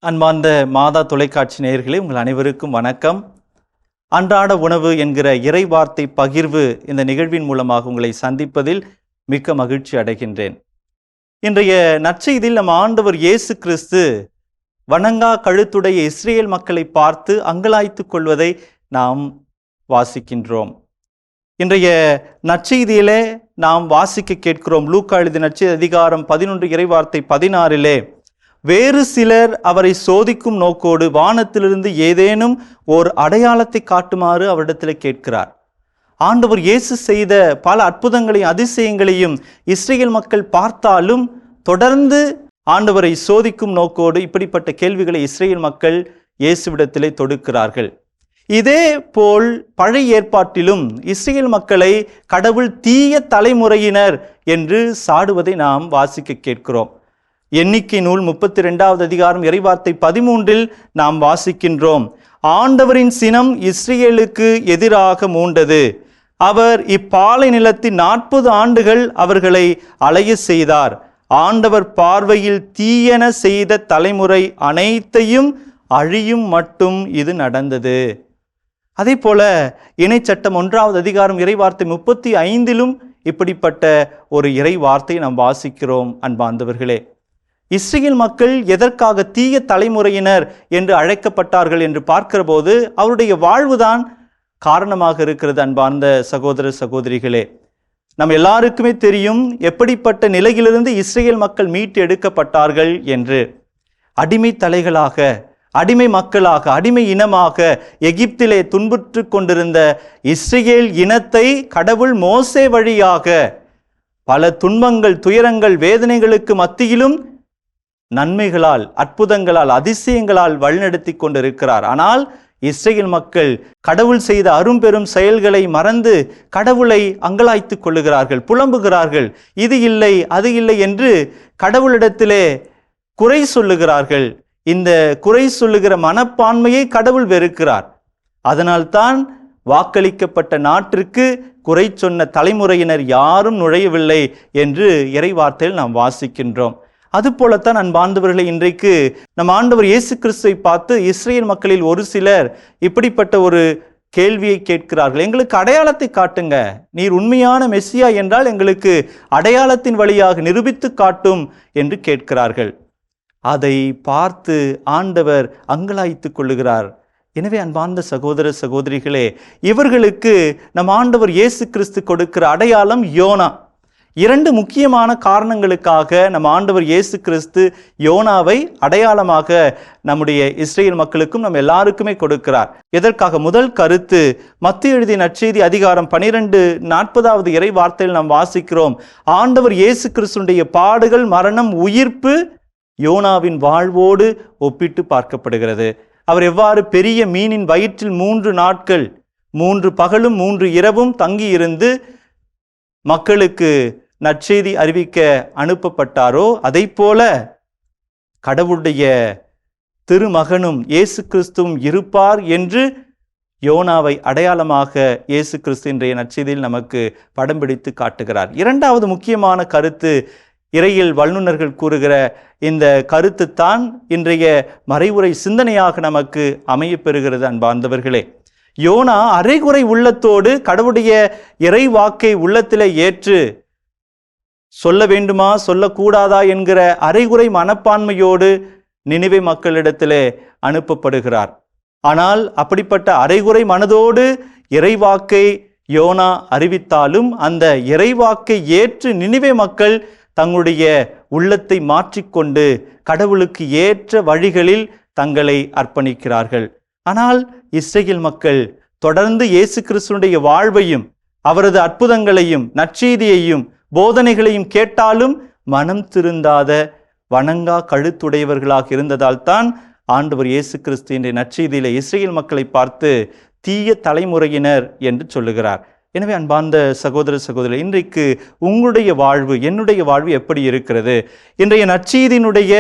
அன்பார்ந்த மாதா தொலைக்காட்சி நேயர்களே, உங்கள் அனைவருக்கும் வணக்கம். அன்றாட உணவு என்கிற இறை வார்த்தை பகிர்வு இந்த நிகழ்வின் மூலமாக உங்களை சந்திப்பதில் மிக்க மகிழ்ச்சி அடைகின்றேன். இன்றைய நற்செய்தியில் நம் ஆண்டவர் இயேசு கிறிஸ்து வணங்கா கழுத்துடைய இஸ்ரேல் மக்களை பார்த்து அங்கலாய்த்து கொள்வதை நாம் வாசிக்கின்றோம். இன்றைய நற்செய்தியிலே நாம் வாசிக்க கேட்கிறோம். லூக்கா எழுதிய நற்செய்தி அதிகாரம் 11 இறைவார்த்தை 16 வேறு சிலர் அவரை சோதிக்கும் நோக்கோடு வானத்திலிருந்து ஏதேனும் ஓர் அடையாளத்தை காட்டுமாறு அவரிடத்தில் கேட்கிறார். ஆண்டவர் இயேசு செய்த பல அற்புதங்களையும் அதிசயங்களையும் இஸ்ரேல் மக்கள் பார்த்தாலும் தொடர்ந்து ஆண்டவரை சோதிக்கும் நோக்கோடு இப்படிப்பட்ட கேள்விகளை இஸ்ரேல் மக்கள் இயேசுவிடத்திலே தொடுக்கிறார்கள். இதே போல் பழைய ஏற்பாட்டிலும் இஸ்ரேல் மக்களை கடவுள் தீய தலைமுறையினர் என்று சாடுவதை நாம் வாசிக்க கேட்கிறோம். எண்ணிக்கை நூல் 32வது அதிகாரம் இறைவார்த்தை 13 நாம் வாசிக்கின்றோம். ஆண்டவரின் சினம் இஸ்ரேலுக்கு எதிராக மூண்டது. அவர் இப்பாலை நிலத்தில் 40 ஆண்டுகள் அவர்களை அலைய செய்தார். ஆண்டவர் பார்வையில் தீயன செய்த தலைமுறை அனைத்தையும் அழியும் மட்டும் இது நடந்தது. அதே போல இணைச்சட்டம் 1வது அதிகாரம் இறைவார்த்தை 35 இப்படிப்பட்ட ஒரு இறை வார்த்தையை நாம் வாசிக்கிறோம். அன்பார்ந்தவர்களே, இஸ்ரேல் மக்கள் எதற்காக தீய தலைமுறையினர் என்று அழைக்கப்பட்டார்கள் என்று பார்க்கிற போது அவருடைய வாழ்வுதான் காரணமாக இருக்கிறது. அன்பார்ந்த சகோதர சகோதரிகளே, நம்ம எல்லாருக்குமே தெரியும் எப்படிப்பட்ட நிலையிலிருந்து இஸ்ரேல் மக்கள் மீட்டு எடுக்கப்பட்டார்கள் என்று. அடிமை தலைகளாக, அடிமை மக்களாக, அடிமை இனமாக எகிப்திலே துன்புற்று கொண்டிருந்த இஸ்ரேல் இனத்தை கடவுள் மோசே வழியாக பல துன்பங்கள், துயரங்கள், வேதனைகளுக்கு மத்தியிலும் நன்மைகளால், அற்புதங்களால், அதிசயங்களால் வழிநடத்தி கொண்டிருக்கிறார். ஆனால் இஸ்ரேல் மக்கள் கடவுள் செய்த அரும்பெரும் செயல்களை மறந்து கடவுளை அங்கலாய்த்து கொள்ளுகிறார்கள், புலம்புகிறார்கள். இது இல்லை, அது இல்லை என்று கடவுளிடத்திலே குறை சொல்லுகிறார்கள். இந்த குறை சொல்லுகிற மனப்பான்மையை கடவுள் வெறுக்கிறார். அதனால்தான் வாக்களிக்கப்பட்ட நாட்டிற்கு குறை சொன்ன தலைமுறையினர் யாரும் நுழையவில்லை என்று இறைவார்த்தையில் நாம் வாசிக்கின்றோம். அதுபோலத்தான் அன்பார்ந்தவர்களை, இன்றைக்கு நம் ஆண்டவர் இயேசு கிறிஸ்துவை பார்த்து இஸ்ரேல் மக்களில் ஒரு சிலர் இப்படிப்பட்ட ஒரு கேள்வியை கேட்கிறார்கள். எங்களுக்கு அடையாளத்தை காட்டுங்க, நீர் உண்மையான மெசியா என்றால் எங்களுக்கு அடையாளத்தின் வழியாக நிரூபித்து காட்டும் என்று கேட்கிறார்கள். அதை பார்த்து ஆண்டவர் அங்கலாய்த்து கொள்ளுகிறார். எனவே அன்பார்ந்த சகோதர சகோதரிகளே, இவர்களுக்கு நம் ஆண்டவர் இயேசு கிறிஸ்து கொடுக்கிற அடையாளம் யோனா. 2 முக்கியமான காரணங்களுக்காக நம் ஆண்டவர் இயேசு கிறிஸ்து யோனாவை அடையாளமாக நம்முடைய இஸ்ரேல் மக்களுக்கும் நம்ம எல்லாருக்குமே கொடுக்கிறார். எதற்காக? முதல் கருத்து, மத்தேயு எழுதிய நற்செய்தி அதிகாரம் 12:40 இறை வார்த்தையில் நாம் வாசிக்கிறோம். ஆண்டவர் இயேசு கிறிஸ்துடைய பாடுகள், மரணம், உயிர்ப்பு யோனாவின் வாழ்வோடு ஒப்பிட்டு பார்க்கப்படுகிறது. அவர் எவ்வாறு பெரிய மீனின் வயிற்றில் 3 நாட்கள் 3 பகலும் 3 இரவும் தங்கியிருந்து மக்களுக்கு நற்செய்தி அறிவிக்க அனுப்பப்பட்டாரோ, அதை போல கடவுளுடைய திருமகனும் இயேசு கிறிஸ்துவும் இருப்பார் என்று யோனாவை அடையாளமாக இயேசு கிறிஸ்து இன்றைய நற்செய்தியில் நமக்கு படம் பிடித்து காட்டுகிறார். 2வது முக்கியமான கருத்து, இறையியல் வல்லுநர்கள் கூறுகிற இந்த கருத்து தான் இன்றைய மறைவுரை சிந்தனையாக நமக்கு அமையப்பெறுகிறது. அன்பார்ந்தவர்களே, யோனா அரைகுறை உள்ளத்தோடு கடவுளுடைய இறை வாக்கை உள்ளத்திலே ஏற்று சொல்ல வேண்டுமா சொல்லக்கூடாதா என்கிற அரைகுறை மனப்பான்மையோடு நினிவே மக்களிடத்திலே அனுப்பப்படுகிறார். ஆனால் அப்படிப்பட்ட அரைகுறை மனதோடு இறைவாக்கை யோனா அறிவித்தாலும் அந்த இறைவாக்கை ஏற்று நினிவே மக்கள் தங்களுடைய உள்ளத்தை மாற்றிக்கொண்டு கடவுளுக்கு ஏற்ற வழிகளில் தங்களை அர்ப்பணிக்கிறார்கள். ஆனால் இஸ்ரேல் மக்கள் தொடர்ந்து இயேசு கிறிஸ்துவினுடைய வாழ்வையும் அவரது அற்புதங்களையும் நற்செய்தியையும் போதனைகளையும் கேட்டாலும் மனம் திருந்தாத வணங்கா கழுத்துடையவர்களாக இருந்ததால் தான் ஆண்டவர் இயேசு கிறிஸ்து என்ற நற்செய்தியிலே இஸ்ரேல் மக்களை பார்த்து தீய தலைமுறையினர் என்று சொல்லுகிறார். எனவே அன்பார்ந்த சகோதர சகோதரி, இன்றைக்கு உங்களுடைய வாழ்வு, என்னுடைய வாழ்வு எப்படி இருக்கிறது? இன்றைய நற்செய்தியினுடைய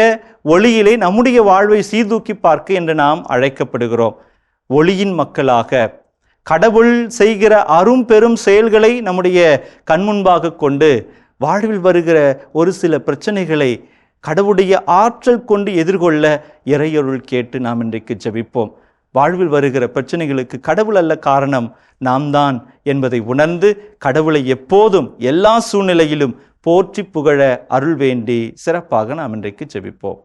ஒளியிலே நம்முடைய வாழ்வை சீர்தூக்கி பார்க்க என்று நாம் அழைக்கப்படுகிறோம். ஒளியின் மக்களாக கடவுள் செய்கிற அரும் பெரும் செயல்களை நம்முடைய கண்முன்பாக கொண்டு வாழ்வில் வருகிற ஒரு சில பிரச்சனைகளை கடவுளுடைய ஆற்றல் கொண்டு எதிர்கொள்ள இறையருள் கேட்டு நாம் இன்றைக்கு ஜெபிப்போம். வாழ்வில் வருகிற பிரச்சனைகளுக்கு கடவுள் அல்ல காரணம், நாம் தான் என்பதை உணர்ந்து கடவுளை எப்போதும் எல்லா சூழ்நிலையிலும் போற்றி புகழ அருள் வேண்டி சிறப்பாக நாம் இன்றைக்கு ஜெபிப்போம்.